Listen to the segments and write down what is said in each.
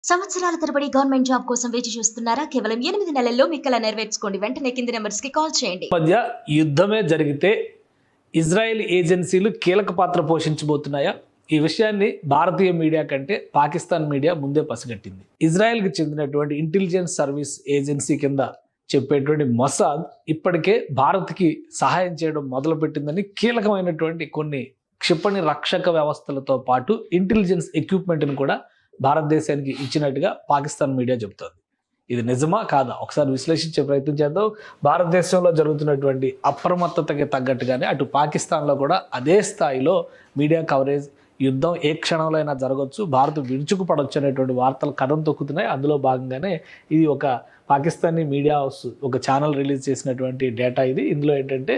సంవత్సరాల తరబడి government job కోసం వేచి చూస్తున్నారా? కేవలం 8 నెలల్లో మీ కల నెరవేర్చుకోండి. వెంటనే కింది నంబర్స్‌కి కాల్ చేయండి. మధ్య యుద్ధమే జరిగితే ఇజ్రాయెల్ ఏజెన్సీలు కీలక పాత్ర పోషించబోతున్నాయా? ఈ విషయాన్ని భారతీయ మీడియా కంటే పాకిస్తాన్ మీడియా ముందే పసిగట్టింది. ఇజ్రాయెల్కి చెందినటువంటి ఇంటెలిజెన్స్ సర్వీస్ ఏజెన్సీ కింద చెప్పేటువంటి మొసాద్ ఇప్పటికే భారత్కి సహాయం చేయడం మొదలుపెట్టిందని కీలకమైనటువంటి కొన్ని క్షిపణి రక్షక వ్యవస్థలతో పాటు ఇంటెలిజెన్స్ ఎక్విప్మెంట్ని కూడా భారతదేశానికి ఇచ్చినట్టుగా పాకిస్తాన్ మీడియా చెబుతోంది. ఇది నిజమా కాదా ఒకసారి విశ్లేషించే ప్రయత్నం చేద్దాం. భారతదేశంలో జరుగుతున్నటువంటి అప్రమత్తతకి తగ్గట్టుగానే అటు పాకిస్తాన్లో కూడా అదే స్థాయిలో మీడియా కవరేజ్, యుద్ధం ఏ క్షణంలో అయినా జరగవచ్చు, భారత్ విరుచుకుపడవచ్చు అనేటువంటి వార్తలు కథం తొక్కుతున్నాయి. అందులో భాగంగానే ఇది ఒక పాకిస్తానీ మీడియా హౌస్ ఒక ఛానల్ రిలీజ్ చేసినటువంటి డేటా ఇది. ఇందులో ఏంటంటే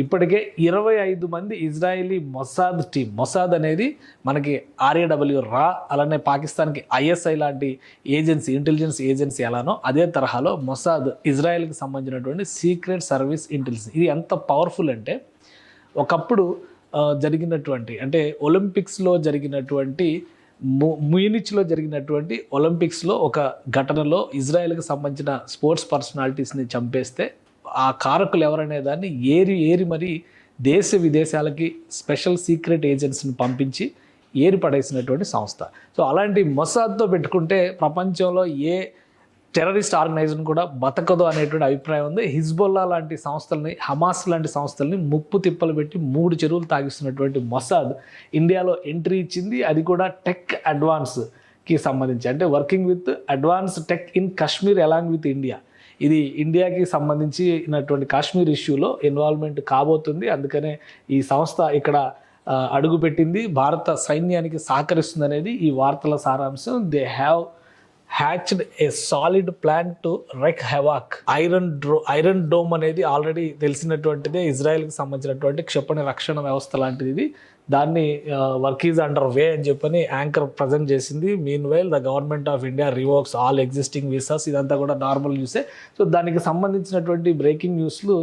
ఇప్పటికే 25 మంది ఇజ్రాయిలీ మొసాద్ టీం, మొసాద్ అనేది మనకి RAW రా, అలానే పాకిస్తాన్కి ISI లాంటి ఏజెన్సీ, ఇంటెలిజెన్స్ ఏజెన్సీ ఎలానో అదే తరహాలో మొసాద్ ఇజ్రాయెల్కి సంబంధించినటువంటి సీక్రెట్ సర్వీస్ ఇంటెలిజెన్స్. ఇది ఎంత పవర్ఫుల్ అంటే ఒకప్పుడు జరిగినటువంటి అంటే ఒలింపిక్స్లో జరిగినటువంటి మ్యూనిచ్లో జరిగినటువంటి ఒలింపిక్స్లో ఒక ఘటనలో ఇజ్రాయెల్కి సంబంధించిన స్పోర్ట్స్ పర్సనాలిటీస్ని చంపేస్తే ఆ కారకులు ఎవరనే దాన్ని ఏరి మరి దేశ విదేశాలకి స్పెషల్ సీక్రెట్ ఏజెన్సీని పంపించి ఏరి పడేసినటువంటి సంస్థ. సో అలాంటి మొసాద్తో పెట్టుకుంటే ప్రపంచంలో ఏ టెర్రరిస్ట్ ఆర్గనైజేషన్ కూడా బతకదు అనేటువంటి అభిప్రాయం ఉంది. హిజ్బుల్లా లాంటి సంస్థల్ని, హమాస్ లాంటి సంస్థల్ని ముప్పు తిప్పలు పెట్టి 3 చెరువులు తాగిస్తున్నటువంటి మొసాద్ ఇండియాలో ఎంట్రీ ఇచ్చింది. అది కూడా టెక్ అడ్వాన్స్కి సంబంధించి, అంటే working with advance tech in Kashmir along with India. ఇది ఇండియాకి సంబంధించినటువంటి కాశ్మీర్ ఇష్యూలో ఇన్వాల్వ్మెంట్ కాబోతుంది. అందుకనే ఈ సంస్థ ఇక్కడ అడుగుపెట్టింది, భారత సైన్యానికి సహకరిస్తుంది అనేది ఈ వార్తల సారాంశం. They have hatched a solid plan to రెక్ హెవాక్. ఐరన్ డోమ్ అనేది ఆల్రెడీ తెలిసినటువంటిదే, ఇజ్రాయెల్కి సంబంధించినటువంటి క్షిపణి రక్షణ వ్యవస్థ లాంటిది ఇది. దాన్ని వర్క్ ఈజ్ అండర్ వే అని చెప్పని యాంకర్ ప్రజెంట్ చేసింది. Meanwhile the government of India revokes all existing visas. ఇదంతా కూడా నార్మల్ న్యూసే. సో దానికి సంబంధించినటువంటి బ్రేకింగ్ న్యూస్లు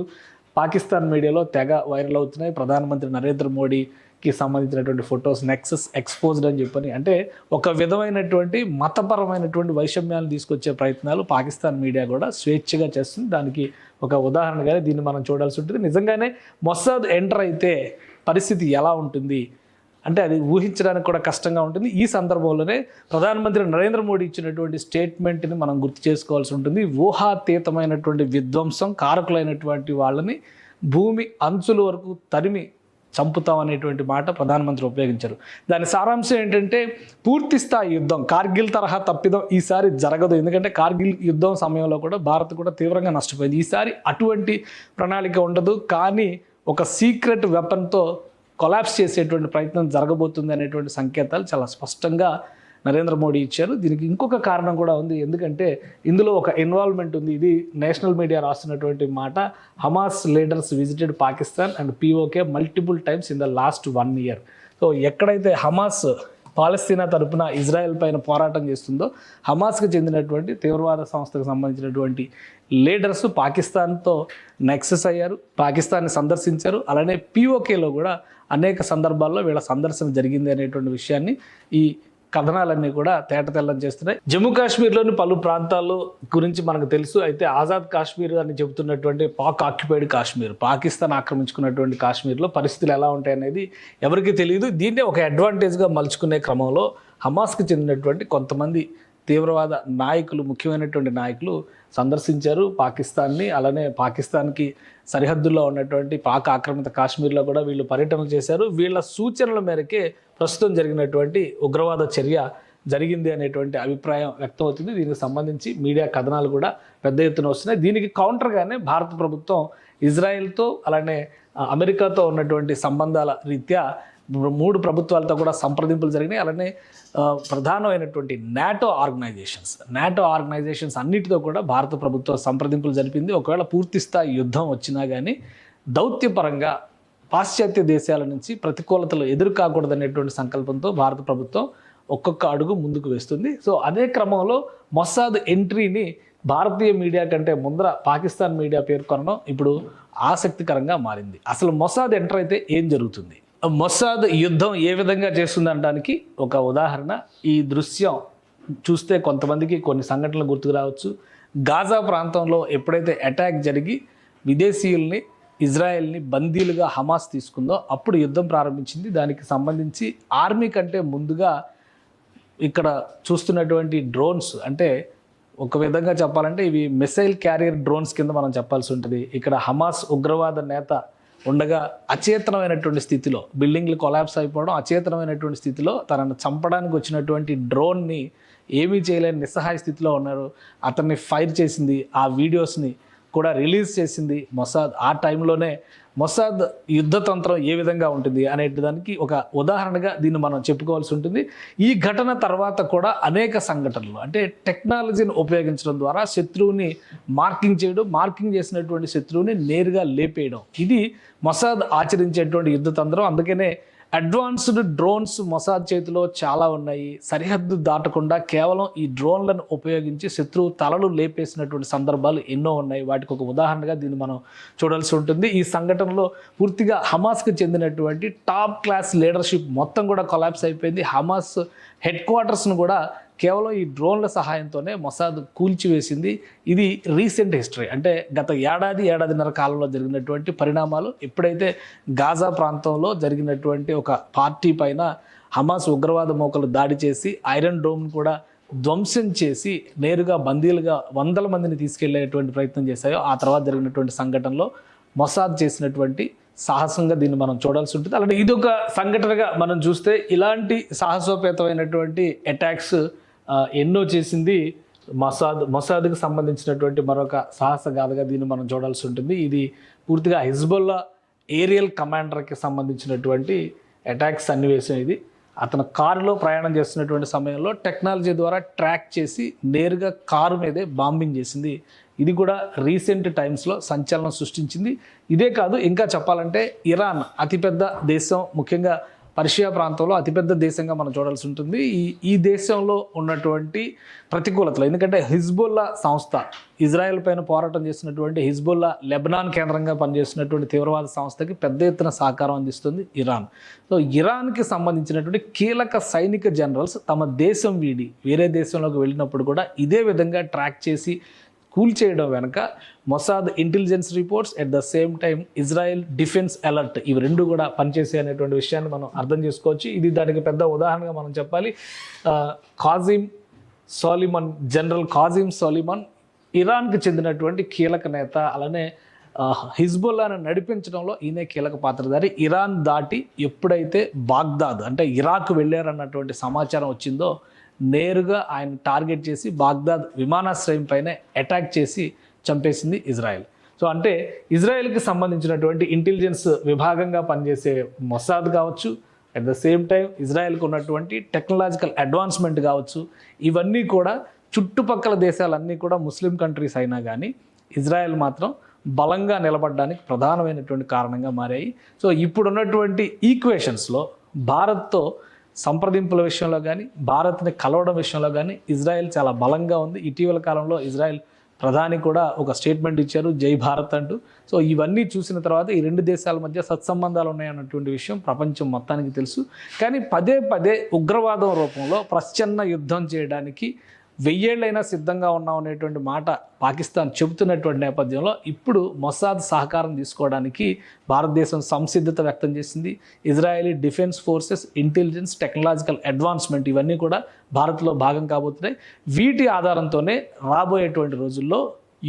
పాకిస్తాన్ మీడియాలో తెగ వైరల్ అవుతున్నాయి. ప్రధానమంత్రి నరేంద్ర మోడీకి సంబంధించినటువంటి ఫొటోస్ నెక్సస్ ఎక్స్పోజ్డ్ అని చెప్పని, అంటే ఒక విధమైనటువంటి మతపరమైనటువంటి వైషమ్యాలను తీసుకొచ్చే ప్రయత్నాలు పాకిస్తాన్ మీడియా కూడా స్వేచ్ఛగా చేస్తుంది. దానికి ఒక ఉదాహరణగానే దీన్ని మనం చూడాల్సి ఉంటుంది. నిజంగానే మొసాద్ ఎంటర్ అయితే పరిస్థితి ఎలా ఉంటుంది అంటే అది ఊహించడానికి కూడా కష్టంగా ఉంటుంది. ఈ సందర్భంలోనే ప్రధానమంత్రి నరేంద్ర మోడీ ఇచ్చినటువంటి స్టేట్మెంట్ని మనం గుర్తు చేసుకోవాల్సి ఉంటుంది. ఊహాతీతమైనటువంటి విధ్వంసం, కారకులైనటువంటి వాళ్ళని భూమి అంచుల వరకు తరిమి చంపుతాం అనేటువంటి మాట ప్రధానమంత్రి ఉపయోగించారు. దాని సారాంశం ఏంటంటే పూర్తి స్థాయి యుద్ధం, కార్గిల్ తరహా తప్పిదం ఈసారి జరగదు. ఎందుకంటే కార్గిల్ యుద్ధం సమయంలో కూడా భారత్ కూడా తీవ్రంగా నష్టపోయింది. ఈసారి అటువంటి ప్రణాళిక ఉండదు, కానీ ఒక సీక్రెట్ వెపన్తో కొలాప్స్ చేసేటువంటి ప్రయత్నం జరగబోతుంది అనేటువంటి సంకేతాలు చాలా స్పష్టంగా నరేంద్ర మోడీ ఇచ్చారు. దీనికి ఇంకొక కారణం కూడా ఉంది. ఎందుకంటే ఇందులో ఒక ఇన్వాల్వ్మెంట్ ఉంది. ఇది నేషనల్ మీడియా రాస్తున్నటువంటి మాట. Hamas leaders visited Pakistan and POK multiple times in the last 1 year. So ఎక్కడైతే హమాస్ పాలస్తీనా తరపున ఇజ్రాయెల్ పైన పోరాటం చేస్తుందో, హమాస్కి చెందినటువంటి తీవ్రవాద సంస్థకు సంబంధించినటువంటి లీడర్స్ పాకిస్తాన్తో నెక్సెస్ అయ్యారు, పాకిస్తాన్ని సందర్శించారు. అలానే POKలో కూడా అనేక సందర్భాల్లో వీళ్ళ సందర్శన జరిగింది అనేటువంటి విషయాన్ని ఈ కథనాలన్నీ కూడా తేటతెల్లం చేస్తున్నాయి. జమ్మూ కాశ్మీర్లోని పలు ప్రాంతాల గురించి మనకు తెలుసు. అయితే ఆజాద్ కాశ్మీర్ అని చెబుతున్నటువంటి పాక్ ఆక్యుపైడ్ కాశ్మీర్, పాకిస్తాన్ ఆక్రమించుకున్నటువంటి కాశ్మీర్లో పరిస్థితులు ఎలా ఉంటాయనేది ఎవరికీ తెలియదు. దీన్నే ఒక అడ్వాంటేజ్గా మలుచుకునే క్రమంలో హమాస్కి చెందినటువంటి కొంతమంది తీవ్రవాద నాయకులు, ముఖ్యమైనటువంటి నాయకులు సందర్శించారు పాకిస్తాన్ని. అలానే పాకిస్తాన్కి సరిహద్దుల్లో ఉన్నటువంటి పాక్ ఆక్రమిత కాశ్మీర్లో కూడా వీళ్ళు పర్యటనలు చేశారు. వీళ్ళ సూచనల మేరకే ప్రస్తుతం జరిగినటువంటి ఉగ్రవాద చర్య జరిగింది అనేటువంటి అభిప్రాయం వ్యక్తమవుతుంది. దీనికి సంబంధించి మీడియా కథనాలు కూడా పెద్ద ఎత్తున వస్తున్నాయి. దీనికి కౌంటర్గానే భారత ప్రభుత్వం ఇజ్రాయెల్తో అలానే అమెరికాతో ఉన్నటువంటి సంబంధాల రీత్యా 3 ప్రభుత్వాలతో కూడా సంప్రదింపులు జరిగినాయి. అలానే ప్రధానమైనటువంటి నాటో ఆర్గనైజేషన్స్ అన్నిటితో కూడా భారత ప్రభుత్వం సంప్రదింపులు జరిపింది. ఒకవేళ పూర్తి స్థాయి యుద్ధం వచ్చినా కానీ దౌత్యపరంగా పాశ్చాత్య దేశాల నుంచి ప్రతికూలతలు ఎదురు కాకూడదనేటువంటి సంకల్పంతో భారత ప్రభుత్వం ఒక్కొక్క అడుగు ముందుకు వేస్తుంది. సో అదే క్రమంలో మొసాద్ ఎంట్రీని భారతీయ మీడియా కంటే ముందర పాకిస్తాన్ మీడియా పేర్కొనడం ఇప్పుడు ఆసక్తికరంగా మారింది. అసలు మొసాద్ ఎంటర్ అయితే ఏం జరుగుతుంది, మొసాద్ యుద్ధం ఏ విధంగా చేస్తుందనడానికి ఒక ఉదాహరణ ఈ దృశ్యం చూస్తే కొంతమందికి కొన్ని సంఘటనలు గుర్తుకు రావచ్చు. గాజా ప్రాంతంలో ఎప్పుడైతే అటాక్ జరిగి విదేశీయుల్ని ఇజ్రాయెల్ని బందీలుగా హమాస్ తీసుకుందో అప్పుడు యుద్ధం ప్రారంభించింది. దానికి సంబంధించి ఆర్మీ కంటే ముందుగా ఇక్కడ చూస్తున్నటువంటి డ్రోన్స్, అంటే ఒక విధంగా చెప్పాలంటే ఇవి మిసైల్ క్యారియర్ డ్రోన్స్ కింద మనం చెప్పాల్సి ఉంటుంది. ఇక్కడ హమాస్ ఉగ్రవాద నేత ఉండగా అచేతనమైనటువంటి స్థితిలో, బిల్డింగ్లు కొలాప్స్ అయిపోవడం, అచేతనమైనటువంటి స్థితిలో తనను చంపడానికి వచ్చినటువంటి డ్రోన్ని ఏమీ చేయలేని నిస్సహాయ స్థితిలో ఉన్నారు. అతన్ని ఫైర్ చేసింది, ఆ వీడియోస్ని కూడా రిలీజ్ చేసింది మొసాద్. ఆ టైంలోనే మొసాద్ యుద్ధతంత్రం ఏ విధంగా ఉంటుంది అనేదానికి ఒక ఉదాహరణగా దీన్ని మనం చెప్పుకోవాల్సి ఉంటుంది. ఈ ఘటన తర్వాత కూడా అనేక సంఘటనలు, అంటే టెక్నాలజీని ఉపయోగించడం ద్వారా శత్రువుని మార్కింగ్ చేయడం, మార్కింగ్ చేసినటువంటి శత్రువుని నేరుగా లేపేయడం, ఇది మొసాద్ ఆచరించేటువంటి యుద్ధతంత్రం. అందుకనే అడ్వాన్స్డ్ డ్రోన్స్ మొసాద్ చేతిలో చాలా ఉన్నాయి. సరిహద్దు దాటకుండా కేవలం ఈ డ్రోన్లను ఉపయోగించి శత్రువు తలలు లేపేసినటువంటి సందర్భాలు ఎన్నో ఉన్నాయి. వాటికి ఒక ఉదాహరణగా దీన్ని మనం చూడాల్సి ఉంటుంది. ఈ సంఘటనలో పూర్తిగా హమాస్కి చెందినటువంటి టాప్ క్లాస్ లీడర్షిప్ మొత్తం కూడా కొలాప్స్ అయిపోయింది. హమాస్ హెడ్ క్వార్టర్స్ను కూడా కేవలం ఈ డ్రోన్ల సహాయంతోనే మొసాద్ కూల్చివేసింది. ఇది రీసెంట్ హిస్టరీ, అంటే గత ఏడాదిన్నర కాలంలో జరిగినటువంటి పరిణామాలు. ఎప్పుడైతే గాజా ప్రాంతంలో జరిగినటువంటి ఒక పార్టీ పైన హమాస్ ఉగ్రవాద మోకలు దాడి చేసి ఐరన్ డోమ్ను కూడా ధ్వంసం చేసి నేరుగా బందీలుగా 100 మందిని తీసుకెళ్లేటువంటి ప్రయత్నం చేశాయో, ఆ తర్వాత జరిగినటువంటి సంఘటనలో మొసాద్ చేసినటువంటి సాహసంగా దీన్ని మనం చూడాల్సి ఉంటుంది. అలాగే ఇదొక సంఘటనగా మనం చూస్తే ఇలాంటి సాహసోపేతమైనటువంటి అటాక్స్ ఎన్నో చేసింది మొసాద్కి సంబంధించినటువంటి మరొక సాహస గాథగా దీన్ని మనం చూడాల్సి ఉంటుంది. ఇది పూర్తిగా హిజ్బుల్లా ఏరియల్ కమాండర్కి సంబంధించినటువంటి అటాక్స్ సన్నివేశం. ఇది అతను కారులో ప్రయాణం చేస్తున్నటువంటి సమయంలో టెక్నాలజీ ద్వారా ట్రాక్ చేసి నేరుగా కారు మీదే బాంబింగ్ చేసింది. ఇది కూడా రీసెంట్ టైమ్స్లో సంచలనం సృష్టించింది. ఇదే కాదు, ఇంకా చెప్పాలంటే ఇరాన్ అతిపెద్ద దేశం, ముఖ్యంగా పర్షియా ప్రాంతంలో అతిపెద్ద దేశంగా మనం చూడాల్సి ఉంటుంది. ఈ దేశంలో ఉన్నటువంటి ప్రతికూలతలు, ఎందుకంటే హిజ్బుల్లా సంస్థ, ఇజ్రాయెల్ పైన పోరాటం చేసినటువంటి హిజ్బుల్లా లెబనాన్ కేంద్రంగా పనిచేస్తున్నటువంటి తీవ్రవాద సంస్థకి పెద్ద ఎత్తున సహకారం అందిస్తుంది ఇరాన్. సో ఇరాన్కి సంబంధించినటువంటి కీలక సైనిక జనరల్స్ తమ దేశం వీడి వేరే దేశంలోకి వెళ్ళినప్పుడు కూడా ఇదే విధంగా ట్రాక్ చేసి కూల్చేయడం వెనక Mossad intelligence reports, at the same time Israel defence alert, ఇవి రెండు కూడా పనిచేసే అనేటువంటి విషయాన్ని మనం అర్థం చేసుకోవచ్చు. ఇది దానికి పెద్ద ఉదాహరణగా మనం చెప్పాలి. జనరల్ కాజిమ్ సోలిమన్ ఇరాన్కి చెందినటువంటి కీలక నేత. అలానే హిజ్బుల్లాను నడిపించడంలో ఈయనే కీలక పాత్రధారి. ఇరాన్ దాటి ఎప్పుడైతే బాగ్దాద్, అంటే ఇరాక్ వెళ్ళారన్నటువంటి సమాచారం వచ్చిందో నేరుగా ఆయన టార్గెట్ చేసి బాగ్దాద్ విమానాశ్రయం పైన అటాక్ చేసి చంపేసింది ఇజ్రాయెల్. సో అంటే ఇజ్రాయెల్కి సంబంధించినటువంటి ఇంటెలిజెన్స్ విభాగంగా పనిచేసే మొసాద్ కావచ్చు, అట్ ద సేమ్ టైం ఇజ్రాయెల్కి ఉన్నటువంటి టెక్నాలజికల్ అడ్వాన్స్మెంట్ కావచ్చు, ఇవన్నీ కూడా చుట్టుపక్కల దేశాలన్నీ కూడా ముస్లిం కంట్రీస్ అయినా కానీ ఇజ్రాయెల్ మాత్రం బలంగా నిలబడడానికి ప్రధానమైనటువంటి కారణంగా మారాయి. సో ఇప్పుడున్నటువంటి ఈక్వేషన్స్లో భారత్తో సంప్రదింపుల విషయంలో కానీ, భారత్ని కలవడం విషయంలో కానీ ఇజ్రాయెల్ చాలా బలంగా ఉంది. ఇటీవల కాలంలో ఇజ్రాయెల్ ప్రధాని కూడా ఒక స్టేట్మెంట్ ఇచ్చారు, జై భారత్ అంటూ. సో ఇవన్నీ చూసిన తర్వాత ఈ రెండు దేశాల మధ్య సత్సంబంధాలు ఉన్నాయన్నటువంటి విషయం ప్రపంచం మొత్తానికి తెలుసు. కానీ పదే ఉగ్రవాదం రూపంలో ప్రచ్ఛన్న యుద్ధం చేయడానికి 1000 ఏళ్ళైనా సిద్ధంగా ఉన్నాం అనేటువంటి మాట పాకిస్తాన్ చెబుతున్నటువంటి నేపథ్యంలో ఇప్పుడు మొసాద్ సహకారం తీసుకోవడానికి భారతదేశం సంసిద్ధత వ్యక్తం చేసింది. Israeli defence forces, intelligence, technological advancement ఇవన్నీ కూడా భారత్లో భాగం కాబోతున్నాయి. వీటి ఆధారంతోనే రాబోయేటువంటి రోజుల్లో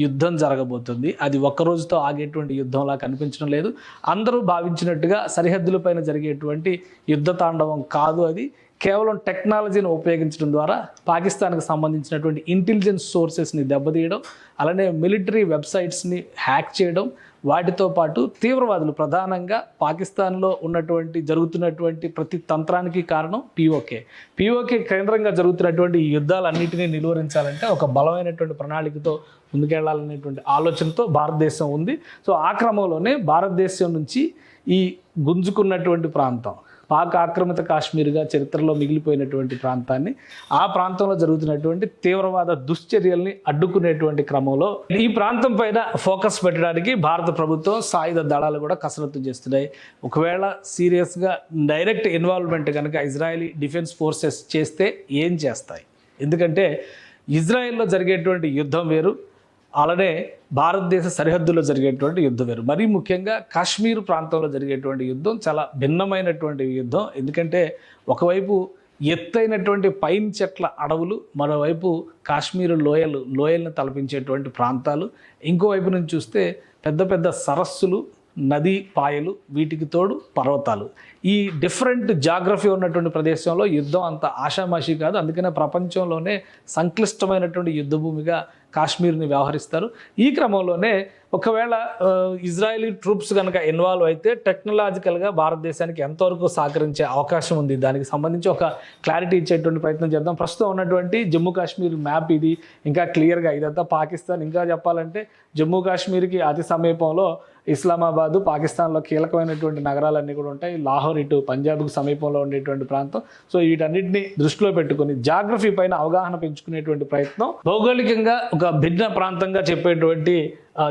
యుద్ధం జరగబోతుంది. అది ఒక్క రోజుతో ఆగేటువంటి యుద్ధంలా కనిపించడం లేదు. అందరూ భావించినట్టుగా సరిహద్దులపైన జరిగేటువంటి యుద్ధ తాండవం కాదు. అది కేవలం టెక్నాలజీని ఉపయోగించడం ద్వారా పాకిస్తాన్కి సంబంధించినటువంటి ఇంటెలిజెన్స్ సోర్సెస్ని దెబ్బతీయడం, అలానే మిలిటరీ వెబ్సైట్స్ని హ్యాక్ చేయడం, వాటితో పాటు తీవ్రవాదులు, ప్రధానంగా పాకిస్తాన్లో జరుగుతున్నటువంటి ప్రతి తంత్రానికి కారణం పీఓకే కేంద్రంగా జరుగుతున్నటువంటి ఈ యుద్ధాలన్నింటినీ నిలువరించాలంటే ఒక బలమైనటువంటి ప్రణాళికతో ముందుకెళ్లాలనేటువంటి ఆలోచనతో భారతదేశం ఉంది. సో ఆ క్రమంలోనే భారతదేశం నుంచి ఈ గుంజుకున్నటువంటి ప్రాంతం, పాక్ ఆక్రమిత కాశ్మీర్గా చరిత్రలో మిగిలిపోయినటువంటి ప్రాంతాన్ని, ఆ ప్రాంతంలో జరుగుతున్నటువంటి తీవ్రవాద దుశ్చర్యల్ని అడ్డుకునేటువంటి క్రమంలో ఈ ప్రాంతం పైన ఫోకస్ పెట్టడానికి భారత ప్రభుత్వం, సాయుధ దళాలు కూడా కసరత్తు చేస్తున్నాయి. ఒకవేళ సీరియస్గా డైరెక్ట్ ఇన్వాల్వ్మెంట్ కనుక ఇజ్రాయెలీ డిఫెన్స్ ఫోర్సెస్ చేస్తే ఏం చేస్తాయి? ఎందుకంటే ఇజ్రాయెల్లో జరిగేటువంటి యుద్ధం వేరు, అలానే భారతదేశ సరిహద్దులో జరిగేటువంటి యుద్ధం వేరు. మరీ ముఖ్యంగా కాశ్మీర్ ప్రాంతంలో జరిగేటువంటి యుద్ధం చాలా భిన్నమైనటువంటి యుద్ధం. ఎందుకంటే ఒకవైపు ఎత్తైనటువంటి పైన్ చెట్ల అడవులు, మరోవైపు కాశ్మీర్ లోయలను తలపించేటువంటి ప్రాంతాలు, ఇంకోవైపు నుంచి చూస్తే పెద్ద పెద్ద సరస్సులు, నదీ పాయలు, వీటికి తోడు పర్వతాలు. ఈ డిఫరెంట్ జాగ్రఫీ ఉన్నటువంటి ప్రదేశంలో యుద్ధం అంత ఆషామాషి కాదు. అందుకనే ప్రపంచంలోనే సంక్లిష్టమైనటువంటి యుద్ధభూమిగా కాశ్మీర్ని వ్యవహరిస్తారు. ఈ క్రమంలోనే ఒకవేళ ఇజ్రాయలీ ట్రూప్స్ కనుక ఇన్వాల్వ్ అయితే టెక్నాలజికల్గా భారతదేశానికి ఎంతవరకు సహకరించే అవకాశం ఉంది, దానికి సంబంధించి ఒక క్లారిటీ ఇచ్చేటువంటి ప్రయత్నం చేద్దాం. ప్రస్తుతం ఉన్నటువంటి జమ్మూ కాశ్మీర్ మ్యాప్ ఇది, ఇంకా క్లియర్గా ఇదంతా పాకిస్తాన్. ఇంకా చెప్పాలంటే జమ్మూ కాశ్మీర్కి అతి సమీపంలో ఇస్లామాబాదు, పాకిస్తాన్లో కీలకమైనటువంటి నగరాలన్నీ కూడా ఉంటాయి. లాహోర్ ఇటు పంజాబ్కు సమీపంలో ఉండేటువంటి ప్రాంతం. సో వీటన్నిటిని దృష్టిలో పెట్టుకుని జాగ్రఫీ పైన అవగాహన పెంచుకునేటువంటి ప్రయత్నం, భౌగోళికంగా ఒక భిన్న ప్రాంతంగా చెప్పేటువంటి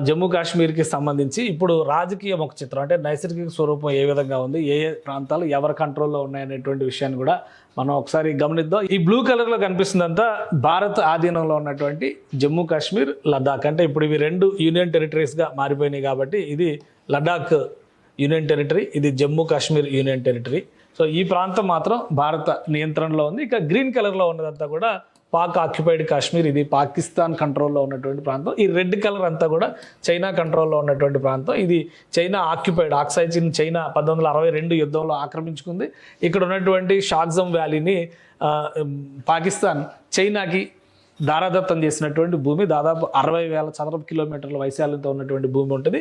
జమ్మూ కాశ్మీర్కి సంబంధించి ఇప్పుడు రాజకీయ ముఖ చిత్రం, అంటే నైసర్గిక స్వరూపం ఏ విధంగా ఉంది, ఏ ఏ ప్రాంతాలు ఎవరి కంట్రోల్లో ఉన్నాయనేటువంటి విషయాన్ని కూడా మనం ఒకసారి గమనిద్దాం. ఈ బ్లూ కలర్లో కనిపిస్తుందంతా భారత్ ఆధీనంలో ఉన్నటువంటి జమ్మూ కాశ్మీర్, లద్దాఖ్. అంటే ఇప్పుడు ఇవి 2 యూనియన్ టెరిటరీస్గా మారిపోయినాయి కాబట్టి ఇది లద్దాఖ్ యూనియన్ టెరిటరీ, ఇది Jammu Kashmir union territory. So ఈ ప్రాంతం మాత్రం భారత నియంత్రణలో ఉంది. ఇక గ్రీన్ కలర్లో ఉన్నదంతా కూడా పాక్ ఆక్యుపైడ్ కాశ్మీర్, ఇది పాకిస్తాన్ కంట్రోల్లో ఉన్నటువంటి ప్రాంతం. ఈ రెడ్ కలర్ అంతా కూడా చైనా కంట్రోల్లో ఉన్నటువంటి ప్రాంతం. ఇది చైనా ఆక్యుపైడ్, ఆక్సై చిన్ చైనా 1962 యుద్ధంలో ఆక్రమించుకుంది. ఇక్కడ ఉన్నటువంటి షాగ్జమ్ వ్యాలీని పాకిస్తాన్ చైనాకి దారాదత్తం చేసినటువంటి భూమి. దాదాపు 60,000 చదరపు కిలోమీటర్ల వైశాల్యంతో ఉన్నటువంటి భూమి ఉంటుంది.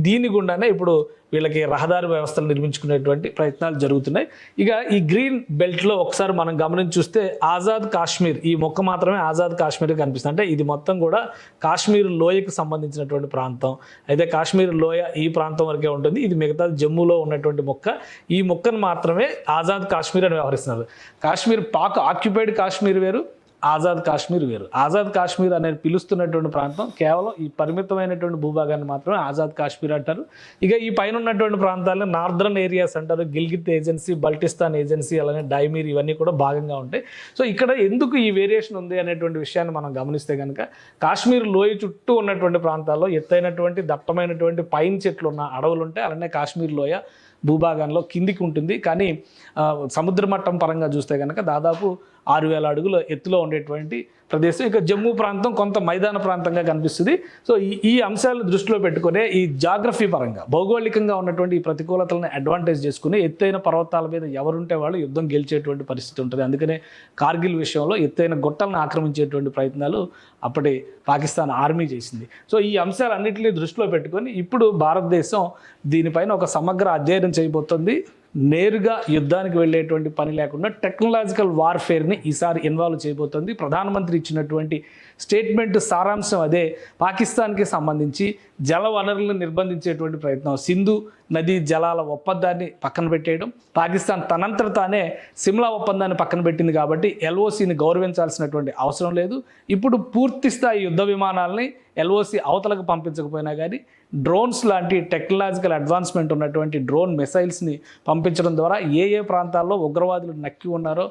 దీని గుండానే ఇప్పుడు వీళ్ళకి రహదారి వ్యవస్థలు నిర్మించుకునేటువంటి ప్రయత్నాలు జరుగుతున్నాయి. ఇక ఈ గ్రీన్ బెల్ట్లో ఒకసారి మనం గమనించి చూస్తే ఆజాద్ కాశ్మీర్, ఈ మొక్క మాత్రమే ఆజాద్ కాశ్మీర్ కనిపిస్తుంది. అంటే ఇది మొత్తం కూడా కాశ్మీర్ లోయకు సంబంధించినటువంటి ప్రాంతం. అయితే కాశ్మీర్ లోయ ఈ ప్రాంతం వరకే ఉంటుంది. ఇది మిగతా జమ్మూలో ఉన్నటువంటి మొక్క. ఈ మొక్కను మాత్రమే ఆజాద్ కాశ్మీర్ అని వ్యవహరిస్తున్నారు. కాశ్మీర్ పాక్ ఆక్యుపైడ్ కాశ్మీర్ వేరు, ఆజాద్ కాశ్మీర్ వేరు. ఆజాద్ కాశ్మీర్ అనేది పిలుస్తున్నటువంటి ప్రాంతం కేవలం ఈ పరిమితమైనటువంటి భూభాగాన్ని మాత్రమే ఆజాద్ కాశ్మీర్ అంటారు. ఇక ఈ పైన ఉన్నటువంటి ప్రాంతాలను నార్దర్న్ ఏరియాస్ అంటారు. గిల్గిట్ ఏజెన్సీ, బల్టిస్తాన్ ఏజెన్సీ, అలానే డైమీర్, ఇవన్నీ కూడా భాగంగా ఉంటాయి. సో ఇక్కడ ఎందుకు ఈ వేరియేషన్ ఉంది అనేటువంటి విషయాన్ని మనం గమనిస్తే కనుక కాశ్మీర్ లోయ చుట్టూ ఉన్నటువంటి ప్రాంతాల్లో ఎత్తైనటువంటి దట్టమైనటువంటి పైన్ చెట్లు ఉన్న అడవులు ఉంటాయి. అలానే కాశ్మీర్ లోయ భూభాగంలో కిందికి ఉంటుంది. కానీ సముద్ర మట్టం పరంగా చూస్తే కనుక దాదాపు 6,000 అడుగుల ఎత్తులో ఉండేటువంటి ప్రదేశం. ఇక జమ్మూ ప్రాంతం కొంత మైదాన ప్రాంతంగా కనిపిస్తుంది. సో ఈ అంశాలను దృష్టిలో పెట్టుకునే ఈ జాగ్రఫీ పరంగా భౌగోళికంగా ఉన్నటువంటి ఈ ప్రతికూలతలను అడ్వాంటేజ్ చేసుకుని ఎత్తైన పర్వతాల మీద ఎవరుంటే వాళ్ళు యుద్ధం గెలిచేటువంటి పరిస్థితి ఉంటుంది. అందుకనే కార్గిల్ విషయంలో ఎత్తైన గొట్టలను ఆక్రమించేటువంటి ప్రయత్నాలు అప్పటి పాకిస్తాన్ ఆర్మీ చేసింది. సో ఈ అంశాలన్నింటినీ దృష్టిలో పెట్టుకొని ఇప్పుడు భారతదేశం దీనిపైన ఒక సమగ్ర అధ్యయనం చేయబోతుంది. నేరుగా యుద్ధానికి వెళ్ళేటువంటి పని లేకుండా టెక్నాలజికల్ వార్ఫేర్ని ఈసారి ఇన్వాల్వ్ చేయబోతుంది. ప్రధానమంత్రి ఇచ్చినటువంటి స్టేట్మెంట్ సారాంశం అదే. పాకిస్తాన్కి సంబంధించి జల వనరులను నిర్బంధించేటువంటి ప్రయత్నం, సింధు నదీ జలాల ఒప్పందాన్ని పక్కన పెట్టేయడం, పాకిస్తాన్ తనంతట తానే సిమ్లా ఒప్పందాన్ని పక్కన పెట్టింది కాబట్టి ఎల్ఓసిని గౌరవించాల్సినటువంటి అవసరం లేదు. ఇప్పుడు పూర్తి స్థాయి యుద్ధ విమానాలని ఎల్ఓసి అవతలకు పంపించకపోయినా కానీ డ్రోన్స్ లాంటి టెక్నాలజికల్ అడ్వాన్స్మెంట్ ఉన్నటువంటి డ్రోన్ మిసైల్స్ని పంపించడం ద్వారా ఏ ఏ ప్రాంతాల్లో ఉగ్రవాదులు నక్కి ఉన్నారో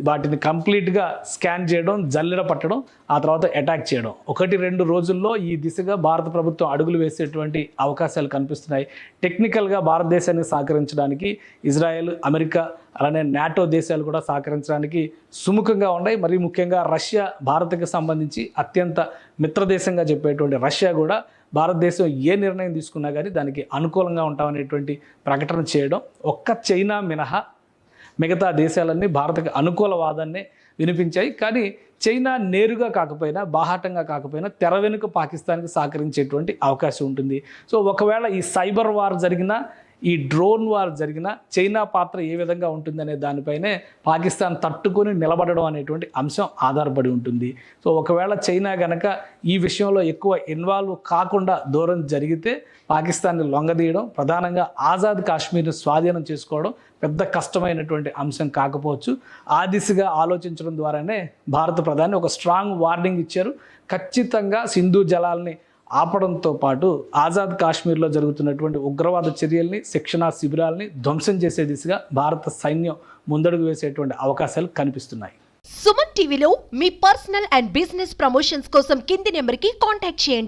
వాటిని కంప్లీట్గా స్కాన్ చేయడం, జల్లెడ పట్టడం, ఆ తర్వాత అటాక్ చేయడం. 1-2 రోజుల్లో ఈ దిశగా భారత ప్రభుత్వం అడుగులు వేసేటువంటి అవకాశాలు కనిపిస్తున్నాయి. టెక్నికల్గా భారతదేశానికి సహకరించడానికి ఇజ్రాయెల్, అమెరికా, అలానే నాటో దేశాలు కూడా సహకరించడానికి సుముఖంగా ఉన్నాయి. మరి ముఖ్యంగా రష్యా, భారత్కి సంబంధించి అత్యంత మిత్రదేశంగా చెప్పేటువంటి రష్యా కూడా భారతదేశం ఏ నిర్ణయం తీసుకున్నా కానీ దానికి అనుకూలంగా ఉంటామనేటువంటి ప్రకటన చేయడం. ఒక్క చైనా మినహా మిగతా దేశాలన్నీ భారత్కి అనుకూల వాదాన్నే వినిపించాయి. కానీ చైనా నేరుగా కాకపోయినా, బాహాటంగా కాకపోయినా తెర వెనుక పాకిస్తాన్కి సహకరించేటువంటి అవకాశం ఉంటుంది. సో ఒకవేళ ఈ సైబర్ వార్ జరిగినా, ఈ డ్రోన్ వార్ జరిగిన చైనా పాత్ర ఏ విధంగా ఉంటుందనే దానిపైనే పాకిస్తాన్ తట్టుకొని నిలబడడం అనేటువంటి అంశం ఆధారపడి ఉంటుంది. సో ఒకవేళ చైనా గనక ఈ విషయంలో ఎక్కువ ఇన్వాల్వ్ కాకుండా దూరం జరిగితే పాకిస్తాన్ని లొంగదీయడం, ప్రధానంగా ఆజాద్ కాశ్మీర్ని స్వాధీనం చేసుకోవడం పెద్ద కష్టమైనటువంటి అంశం కాకపోవచ్చు. ఆ దిశగా ఆలోచించడం ద్వారానే భారత ప్రధాని ఒక స్ట్రాంగ్ వార్నింగ్ ఇచ్చారు. ఖచ్చితంగా సింధు జలాల్ని ఆపడంతో పాటు ఆజాద్ కాశ్మీర్లో జరుగుతున్నటువంటి ఉగ్రవాద చర్యల్ని, శిక్షణా శిబిరాల్ని ధ్వంసం చేసే దిశగా భారత సైన్యం ముందడుగు వేసేటువంటి అవకాశాలు కనిపిస్తున్నాయి. సుమన్ టీవీలో మీ పర్సనల్ అండ్ బిజినెస్ ప్రమోషన్స్ కోసం కింది నెంబర్కి కాంటాక్ట్ చేయండి.